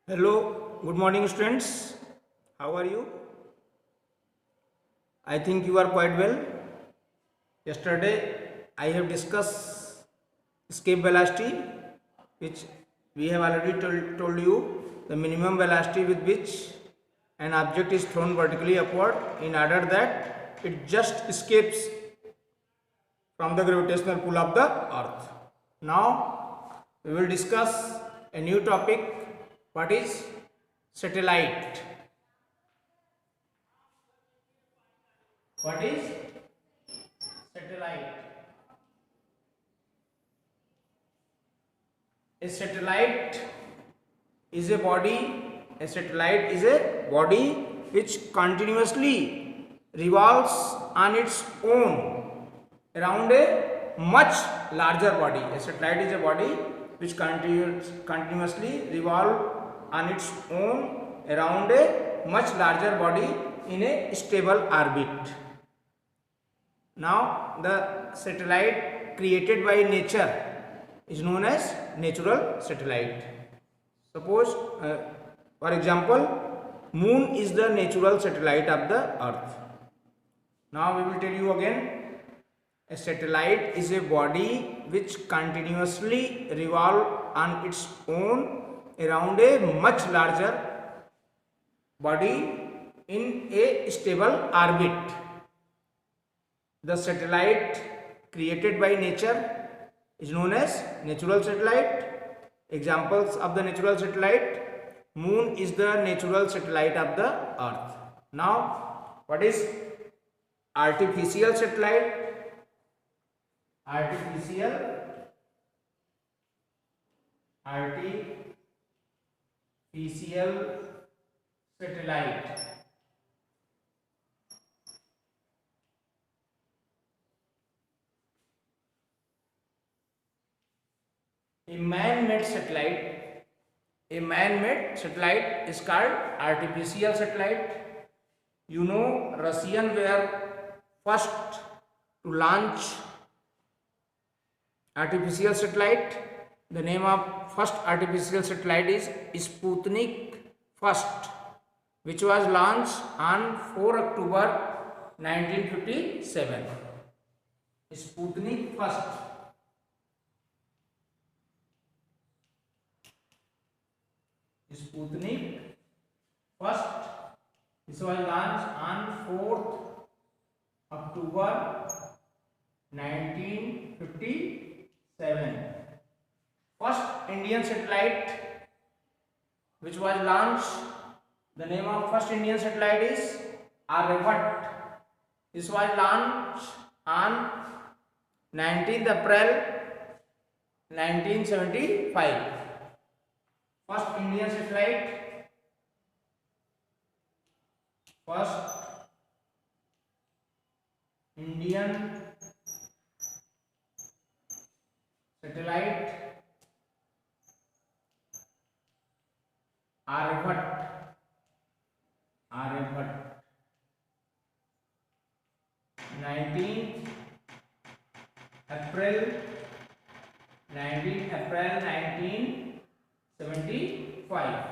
Hello, good morning, students. How are you? I think you are quite well. Yesterday, I have discussed escape velocity, which we have already told you the minimum velocity with which an object is thrown vertically upward in order that it just escapes from the gravitational pull of the earth. Now, we will discuss a new topic. What is satellite? What is satellite? A satellite is a body. A satellite is a body which continuously revolves on its own around a much larger body. A satellite is a body which continuously revolve on its own around a much larger body in a stable orbit. Now, the satellite created by nature is known as natural satellite. Suppose, for example, Moon is the natural satellite of the Earth. Now, we will tell you again, a satellite is a body which continuously revolve on its own around a much larger body in a stable orbit. The satellite created by nature is known as natural satellite. Examples of the natural satellite: Moon is the natural satellite of the Earth. Now, what is artificial satellite? Artificial artificial satellite. A man-made satellite is called artificial satellite. You know, Russian were first to launch artificial satellite. The name of first artificial satellite is Sputnik First, which was launched on 4 October 1957. Sputnik First. Sputnik First. This was launched on 4th October 1957. First Indian satellite which was launched, the name of first Indian satellite is Aryabhat. This was launched on 19th April 1975. First Indian satellite, first Indian satellite Aryabhat. 19th April 1975.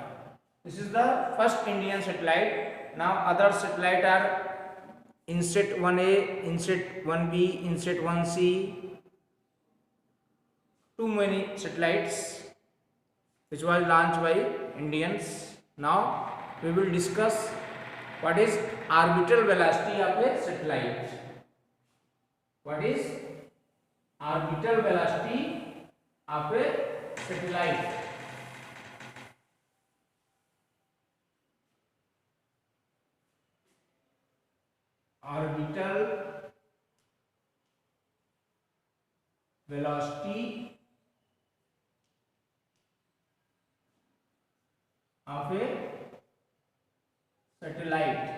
This is the first Indian satellite. Now other satellite are INSET 1A, INSET 1B, INSET 1C. Too many satellites which was launched by Indians. Now we will discuss what is orbital velocity of a satellite. What is orbital velocity of a satellite? Orbital velocity of a satellite.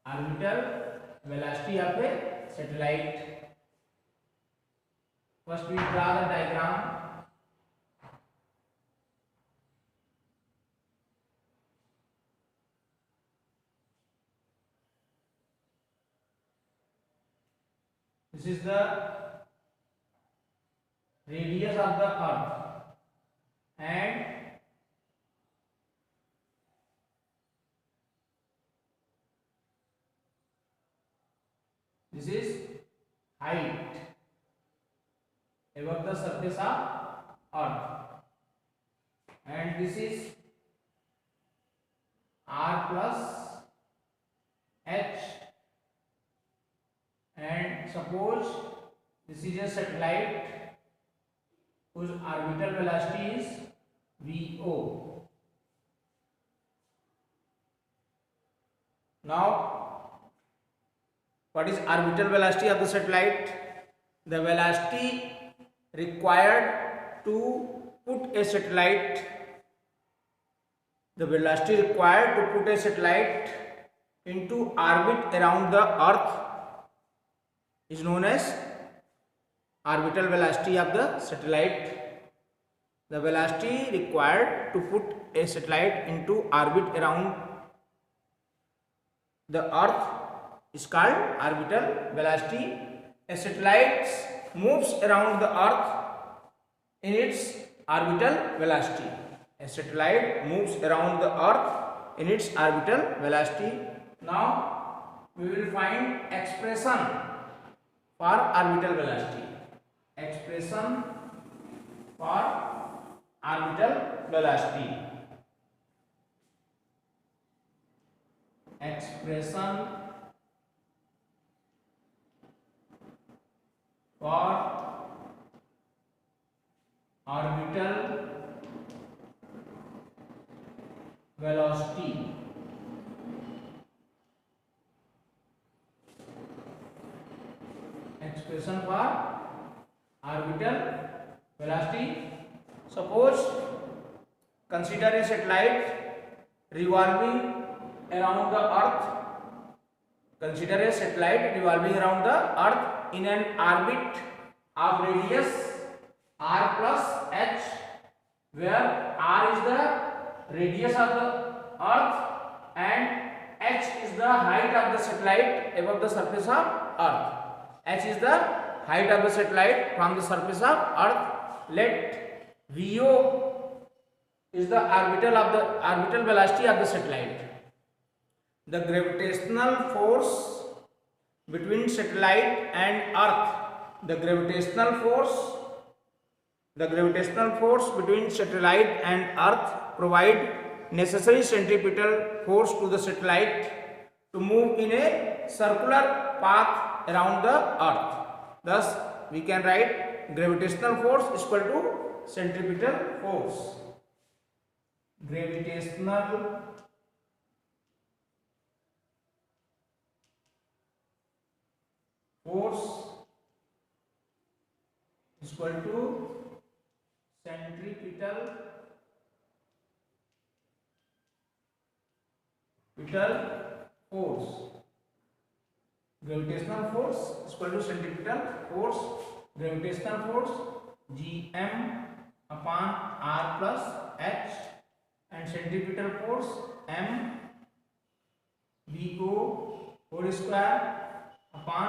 Orbital velocity of a satellite. First we draw the diagram. This This is the radius of the earth, and this is height above the surface of earth, and this is r plus h, and suppose this is a satellite whose orbital velocity is VO. Now, what is orbital velocity of the satellite? The velocity required to put a satellite, into orbit around the earth is known as orbital velocity of the satellite. The velocity required to put a satellite into orbit around the earth is called orbital velocity. A satellite moves around the earth in its orbital velocity. A satellite moves around the earth in its orbital velocity. Now we will find expression for orbital velocity. Expression for orbital velocity. Expression for orbital velocity. Expression for orbital velocity. Suppose consider a satellite revolving around the earth. Consider a satellite revolving around the earth in an orbit of radius r plus h, where r is the radius of the earth and h is the height of the satellite above the surface of earth. H is the height of the satellite from the surface of earth. Let VO is the orbital velocity of the satellite. The gravitational force between satellite and earth, the gravitational force between satellite and earth provide necessary centripetal force to the satellite to move in a circular path around the earth. Thus we can write gravitational force is equal to centripetal force. Gravitational force is equal to centripetal force. Gravitational force is equal to centripetal force. Gravitational force Gm upon r plus h, and centripetal force m Vo whole square upon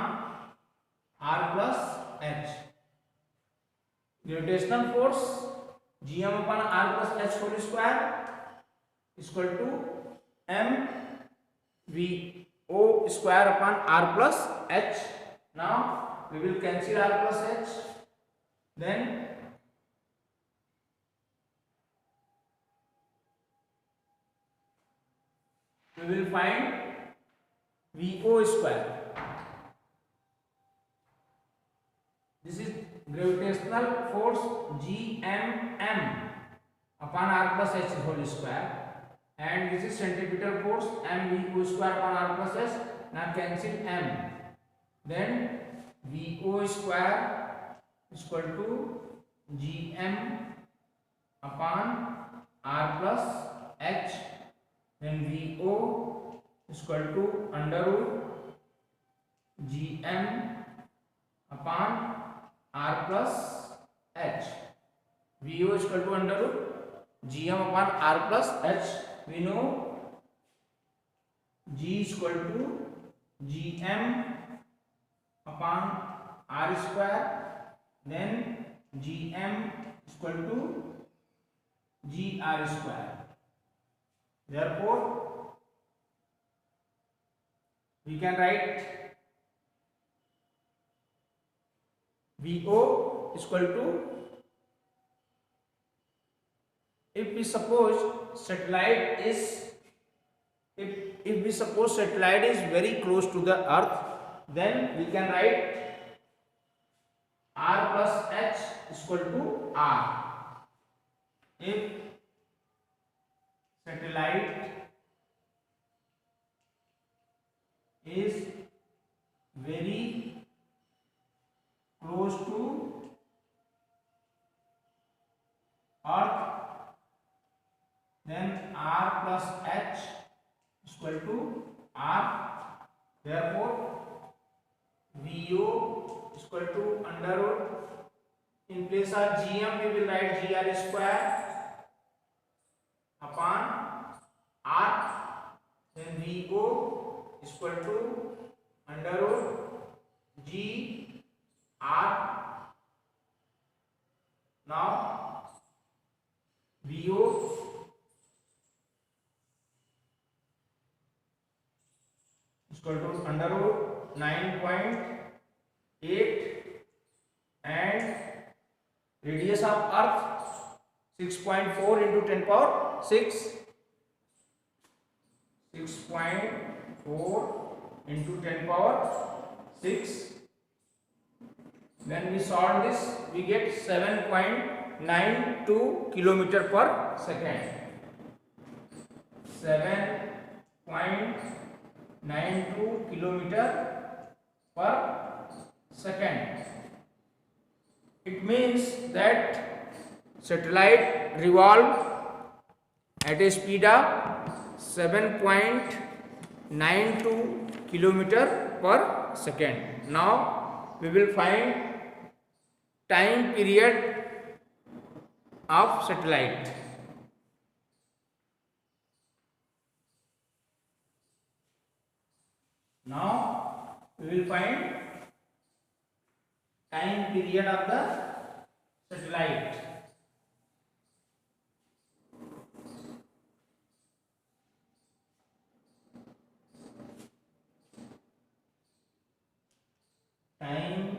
r plus h. Gravitational force Gm upon r plus h whole square is equal to m Vo square upon r plus h. Now we will cancel r plus h, then we will find Vo square. This is gravitational force Gmm upon r plus h whole square, and this is centripetal force mVo square upon r plus h. Now cancel m, then Vo square is equal to Gm upon r plus h, then Vo is equal to under root Gm upon r plus h. Vo is equal to under root Gm upon r plus h. We know G is equal to Gm upon r square, then gm is equal to gr square. Therefore, we can write VO is equal to, if we suppose satellite is, if we suppose satellite is very close to the earth, then we can write r plus h is equal to r. If satellite is very close to earth, then r plus h is equal to r. Therefore, VO is equal to under root, in place of gm we will write gr square upon r, then VO is equal to under root g r. Now VO is equal to under root 9.8 and radius of earth 6.4 into 10 power 6, 6.4 into 10 power 6. When we solve this, we get 7.92 kilometer per second. 7.92 kilometer per second. It means that satellite revolve at a speed of 7.92 kilometer per second. Now we will find time period of satellite. Now we will find time period of the satellite. Time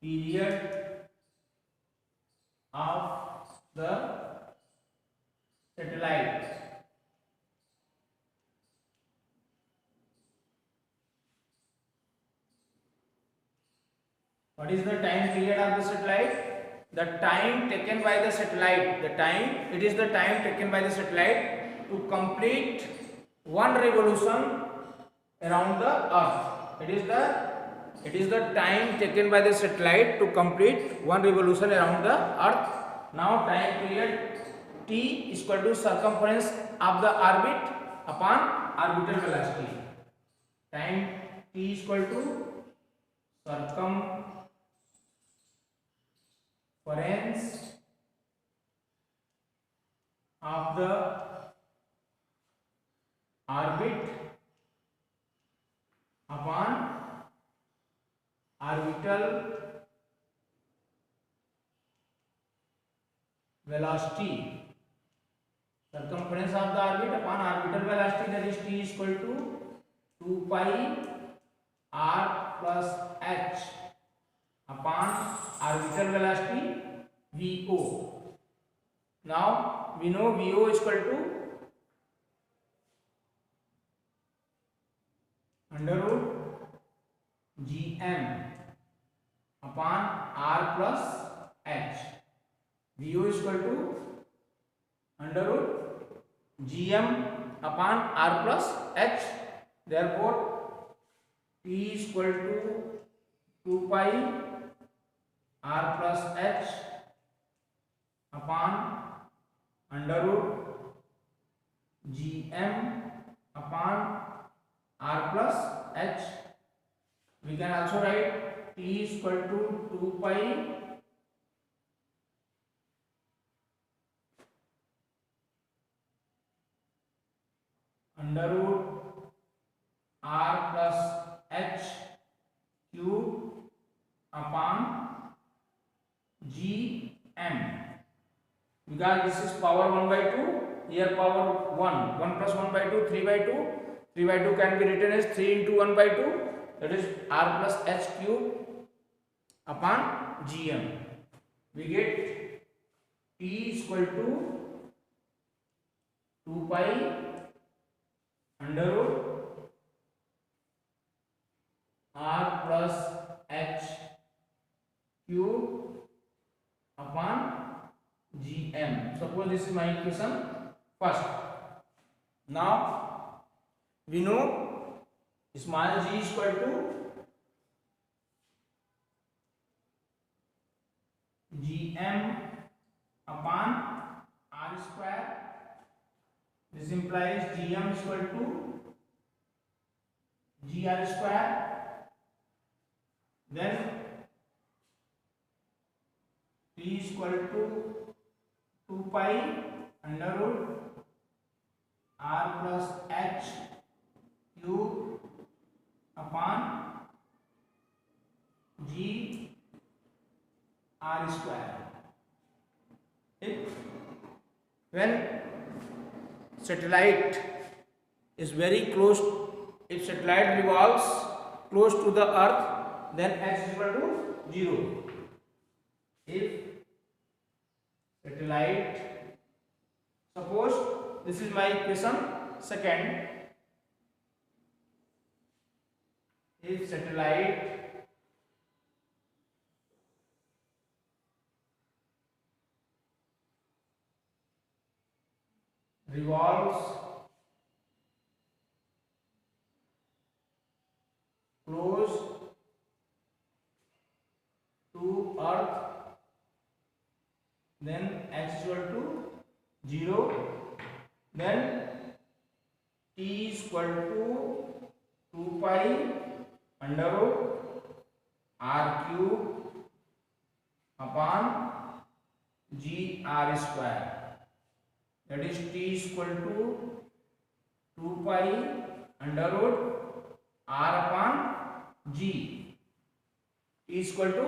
period of the satellite. What is the time period of the satellite? The time taken by the satellite, it is the time taken by the satellite to complete one revolution around the earth. It is the time taken by the satellite to complete one revolution around the earth. Now time period t is equal to circumference of the orbit upon orbital velocity. Time t is equal to circumference of the orbit upon orbital velocity. Circumference of the orbit upon orbital velocity, that is t is equal to 2 pi r plus h upon orbital velocity VO. Now we know VO is equal to under root gm upon r plus h. VO is equal to under root gm upon r plus h. Therefore t is equal to 2 pi r plus h upon under root gm upon r plus h. We can also write t is equal to 2 pi under root r plus h cube because this is power 1 by 2, here power 1, 1 plus 1 by 2, 3 by 2, 3 by 2 can be written as 3 into 1 by 2, that is r plus h cube upon gm. We get T is equal to 2 pi under root r plus h cube upon gm. Suppose this is my equation first. Now we know small g is equal to gm upon r square. This implies gm is equal to gr square. Then T is equal to 2 pi under root r plus h cube upon g r square. When satellite is very close, if satellite revolves close to the earth, then h is equal to 0. If satellite, suppose this is my equation second, if satellite revolves close to earth, then h is equal to 0. Then T is equal to 2 pi under root r cube upon g r square. That is T is equal to 2 pi under root r upon g. T is equal to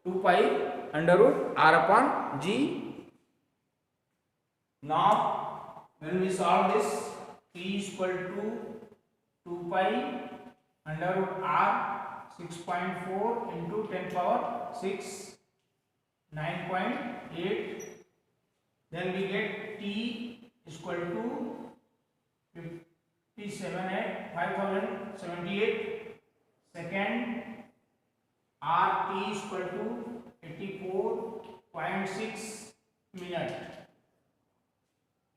2 pi under root r upon g. Now when we solve this, T is equal to 2 pi under root r 6.4 into 10 power 6, 9.8. Then we get T is equal to 57,578. Second, RT is equal to 84.6 minutes.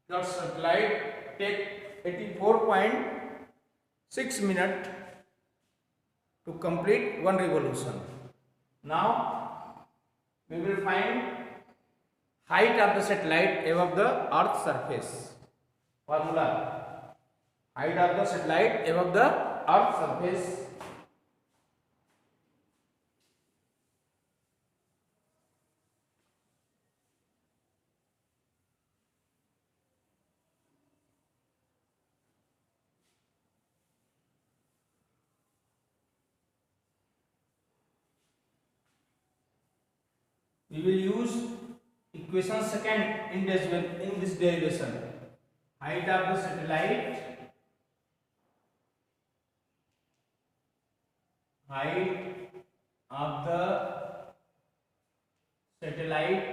Your satellite take 84.6 minutes to complete one revolution. Now we will find height of the satellite above the earth's surface. Formula: height of the satellite above the earth's surface. We will use equation second in this derivation. Height of the satellite, height of the satellite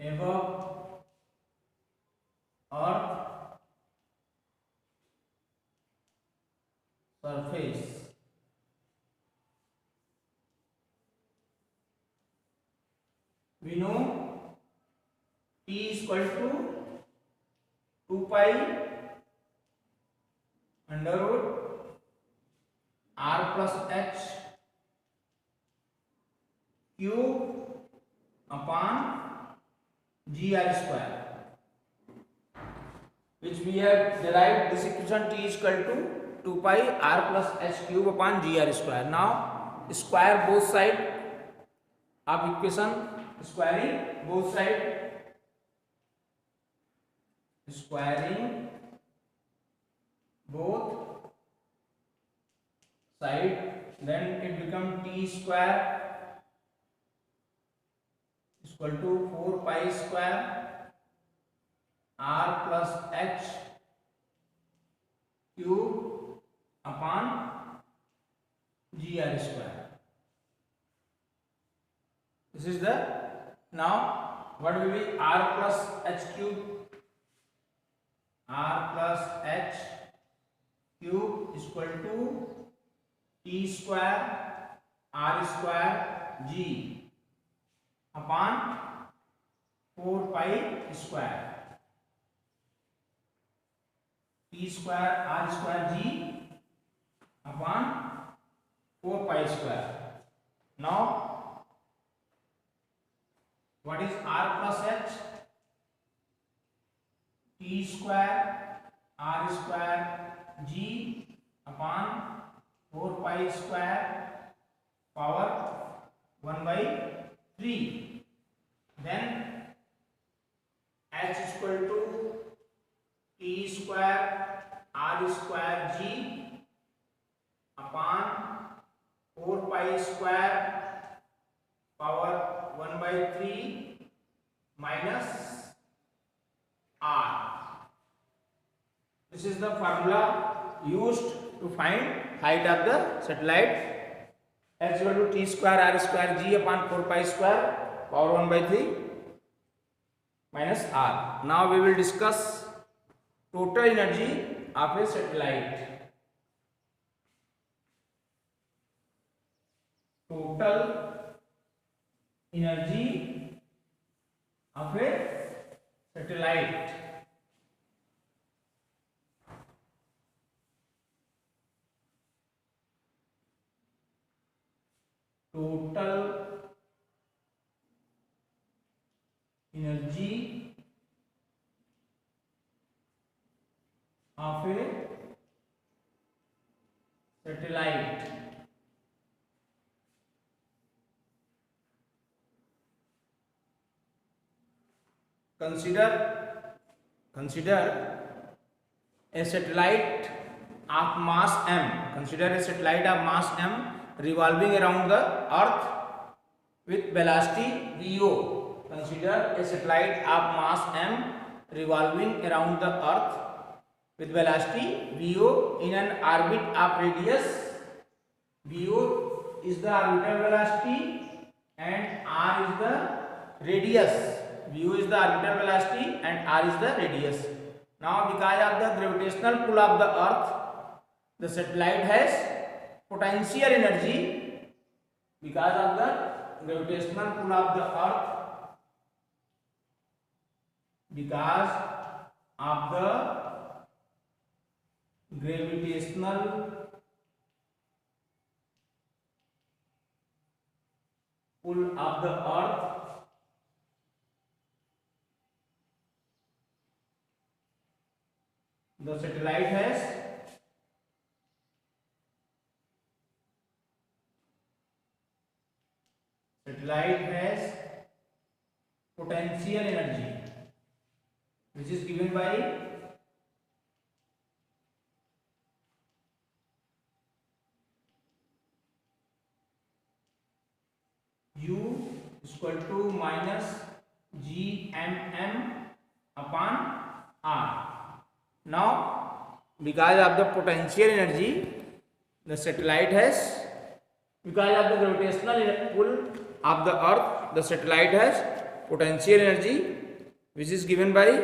above earth surface. We know T is equal to 2 pi under root r plus h cube upon gr square, which we have derived this equation. T is equal to 2 pi r plus h cube upon gr square. Now square both sides of equation, squaring both sides, squaring both side then it become t square is equal to 4 pi square r plus h cube upon gr square. This is the, now what will be r plus h cube? R plus h cube is equal to t square r square g upon 4 pi square. T square r square g upon 4 pi square. Now what is r plus h? T square r square g upon 4 pi square power 1 by 3. Then h is equal to t square r square g upon 4 pi square power 1 by 3 minus r. This is the formula used to find height of the satellite. H equal to t square r square g upon 4 pi square power 1 by 3 minus r. Now we will discuss total energy of a satellite. Total energy of a satellite. Total energy of a satellite. Consider a satellite of mass m. Consider a satellite of mass m revolving around the earth with velocity v0. Consider a satellite of mass m revolving around the earth with velocity v0 in an orbit of radius. v0 is the orbital velocity and r is the radius. v0 is the orbital velocity and r is the radius. Now because of the gravitational pull of the earth, the satellite has potential energy. Because of the gravitational pull of the earth, because of the gravitational pull of the earth, the satellite has potential energy, which is given by U is equal to minus gmm upon r. Now because of the potential energy, the satellite has, because of the gravitational pull of the earth, the satellite has potential energy which is given by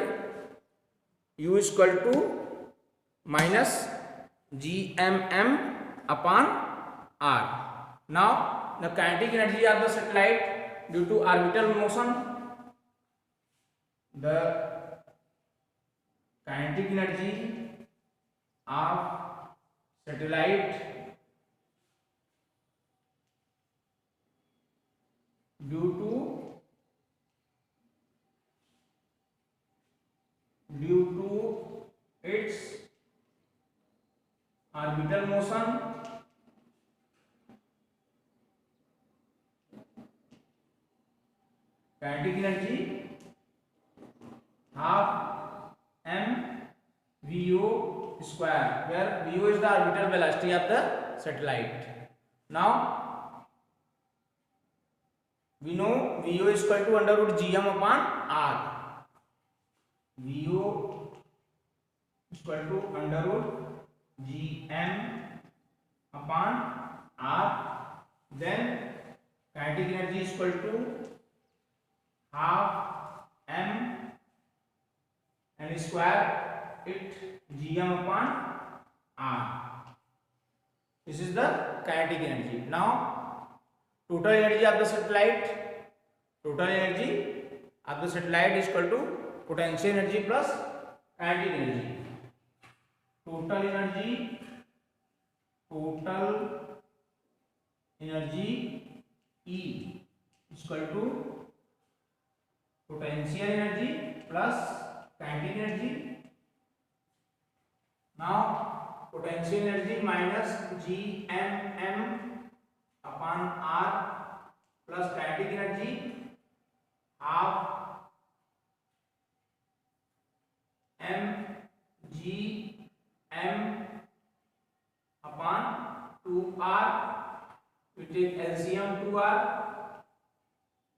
U is equal to minus gmm upon r. Now the kinetic energy of the satellite due to orbital motion, the kinetic energy of satellite due to its orbital motion, kinetic energy half mvo square, where v is the orbital velocity of the satellite. Now we know VO is equal to under root GM upon R. VO is equal to under root GM upon R. Then kinetic energy is equal to half M and square it GM upon R. This is the kinetic energy. Now total energy of the satellite is equal to potential energy plus kinetic energy. Total energy E is equal to potential energy plus kinetic energy. Now potential energy minus Gmm upon R plus kinetic energy half mgm upon 2R. We take LCM 2R,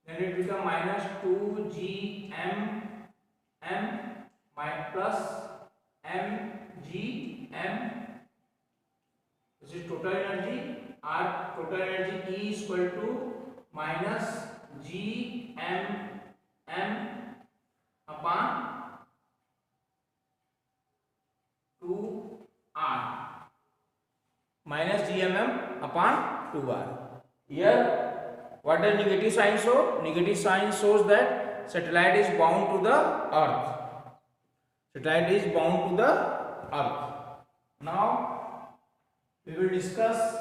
then it becomes minus 2gmm plus mgm. This is total energy. Our total energy E is equal to minus gmm upon 2R minus gmm upon 2R. Here what does negative sign show? Negative sign shows that satellite is bound to the earth. Now we will discuss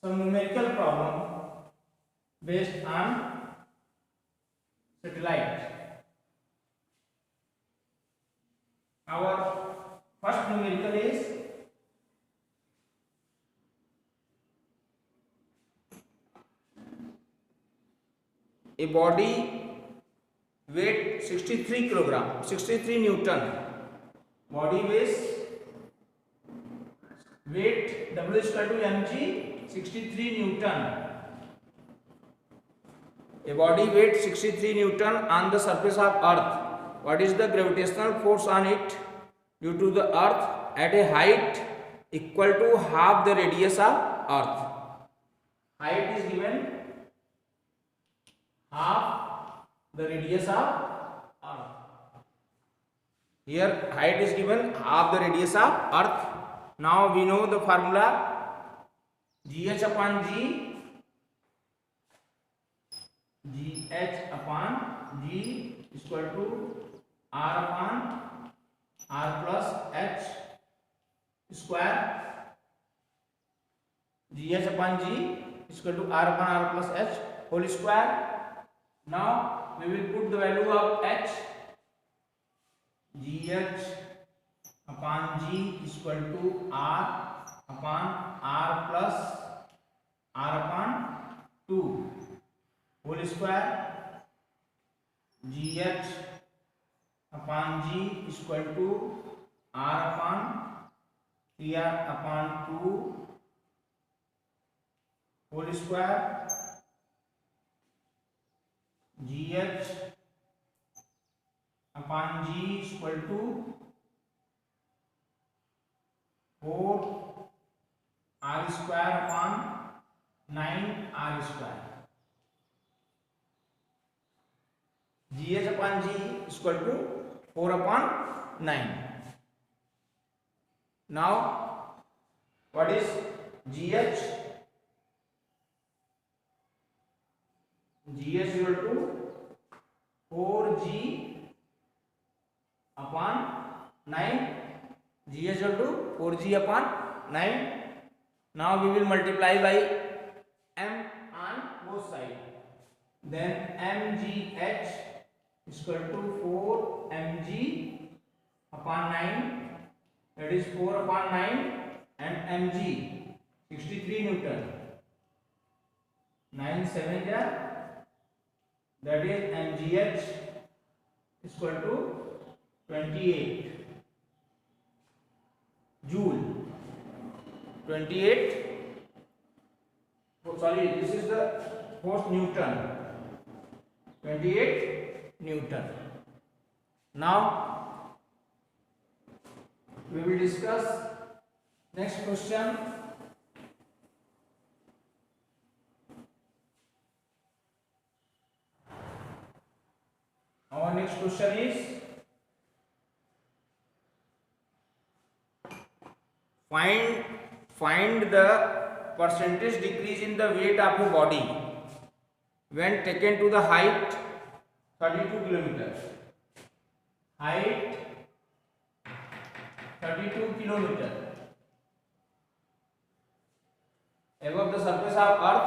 some numerical problem based on satellite. Our first numerical is a body weight 63 kilogram, 63 Newton. Body weight W is equal to mg, 63 Newton. A body weight 63 Newton on the surface of earth. What is the gravitational force on it due to the earth at a height equal to half the radius of earth? Height is given half the radius of earth. Here height is given half the radius of earth. Now we know the formula GH upon G is equal to R upon R plus H square. GH upon G is equal to R upon R plus H whole square. Now we will put the value of H. GH upon G is equal to R upon R plus R upon 2 whole square. GH upon G is equal to R upon 3R upon 2 whole square. GH upon G is equal to 4R square upon 9R square. GH upon G is equal to 4 upon 9. Now what is GH? GH is equal to 4G upon 9. GH is equal to 4G upon 9. Now we will multiply by M on both sides. Then MGH is equal to 4mg upon 9, that is 4 upon 9, and mg 63 Newton. 9 7 that is mgh is equal to 28 joule. 28 sorry, this is the force Newton, 28 Newton. Now we will discuss next question. Our next question is find the percentage decrease in the weight of a body when taken to the height 32 kilometers. Height 32 kilometers above the surface of earth.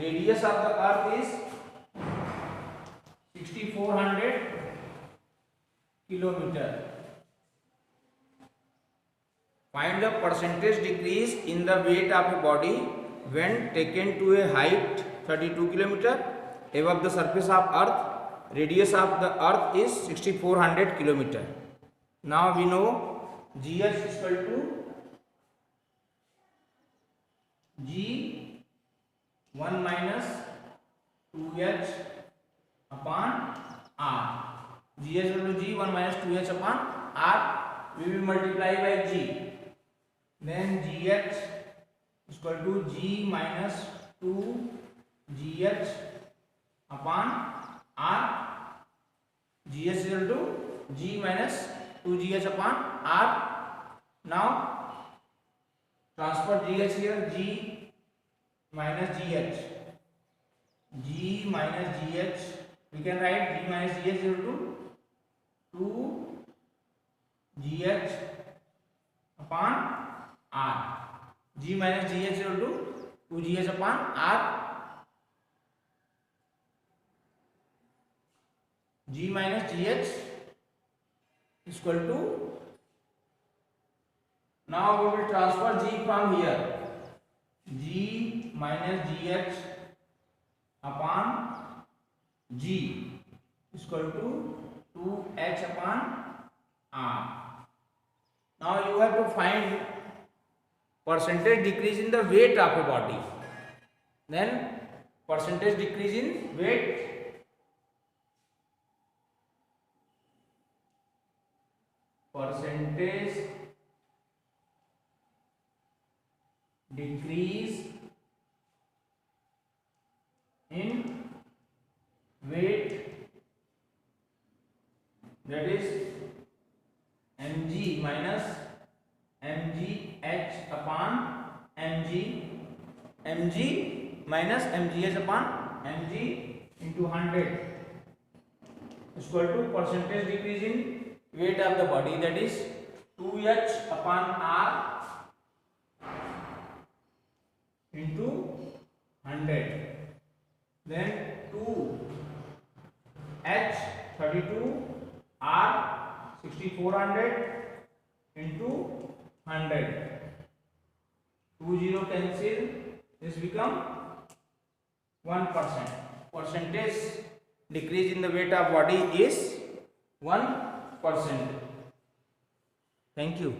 Radius of the earth is 6400 kilometers. Find the percentage decrease in the weight of a body when taken to a height 32 km above the surface of earth. Radius of the earth is 6400 km. Now we know GH is equal to G1 minus 2H upon R. GH is equal to G1 minus 2H upon R. We will multiply by G. Then GH is equal to G minus 2 GH upon R. GH is equal to G minus 2 GH upon R. Now transfer GH here, G minus GH. G minus GH, we can write G minus GH is equal to 2 GH upon R. G minus GH is equal to 2 GH upon R. G minus GH is equal to, now we will transfer G from here. G minus GH upon G is equal to 2H upon R. Now you have to find percentage decrease in the weight of a body. Then percentage decrease in weight, percentage decrease in weight, that is mg minus mgh upon mg, mg minus mgh upon mg into 100 is equal to percentage decrease in weight of the body, that is 2h upon r into 100. Then 2h 32 r 6400 into 100. 20 cancel, this become 1%. Percentage decrease in the weight of body is 1%. Thank you.